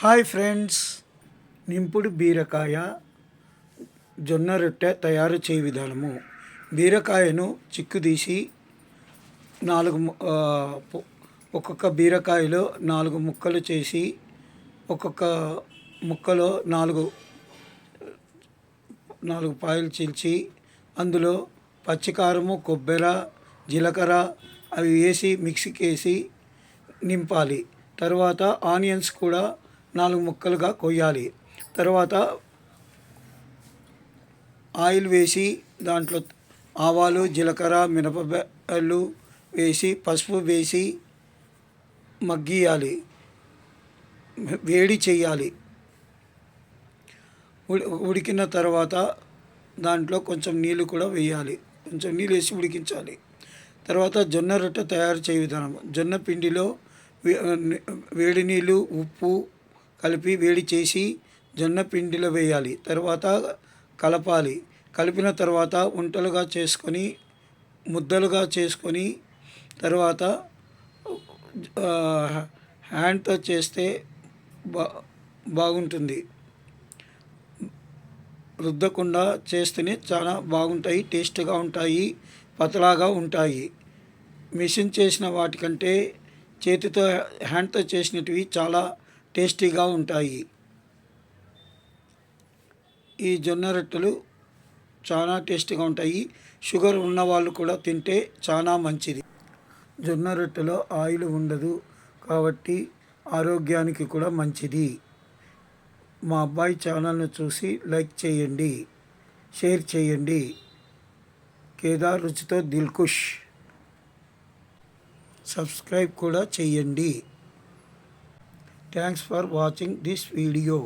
Hi friends, నింపుడు బీరకాయ జొన్న రొట్టె తయారు చేయ విధానము. బీరకాయను చిక్కుదీసి ఒక్కొక్క బీరకాయలో 4 ముక్కలు చేసి ఒక్కొక్క ముక్కలో నాలుగు పాయలు చీల్చి అందులో పచ్చికారము, కొబ్బరి, జీలకర్ర అవి వేసి మిక్సీకి వేసి నింపాలి. తర్వాత ఆనియన్స్ కూడా 4 ముక్కలుగా కొయ్యాలి. తర్వాత ఆయిల్ వేసి దాంట్లో ఆవాలు, జీలకర్ర, మినపలు వేసి పసుపు వేసి మగ్గియాలి, వేడి చేయాలి. ఉడికిన తర్వాత దాంట్లో కొంచెం నీళ్ళు కూడా వేయాలి, కొంచెం నీళ్ళు వేసి ఉడికించాలి. తర్వాత జొన్న రొట్టె తయారు చేయ విధానం. జొన్న పిండిలో వేడి నీళ్ళు, ఉప్పు కలిపి వేడి చేసి జొన్న పిండిలో వేయాలి. తర్వాత కలపాలి. కలిపిన తర్వాత ఉంటలుగా చేసుకొని ముద్దలుగా చేసుకొని తర్వాత హ్యాండ్తో చేస్తే బాగుంటుంది. రుద్దకుండా చేస్తేనే చాలా బాగుంటాయి, టేస్ట్గా ఉంటాయి, పతలాగా ఉంటాయి. మిషన్ చేసిన వాటికంటే చేతితో హ్యాండ్తో చేసినవి చాలా టేస్టీగా ఉంటాయి. ఈ జొన్న రొట్టెలు చాలా టేస్టీగా ఉంటాయి. షుగర్ ఉన్నవాళ్ళు కూడా తింటే చాలా మంచిది. జొన్న రొట్టెలో ఆయిల్ ఉండదు కాబట్టి ఆరోగ్యానికి కూడా మంచిది. మా అబ్బాయి ఛానల్ను చూసి లైక్ చేయండి, షేర్ చేయండి. కేదార్ రుచితో దిల్కుష్ సబ్స్క్రైబ్ కూడా చేయండి. Thanks for watching this video.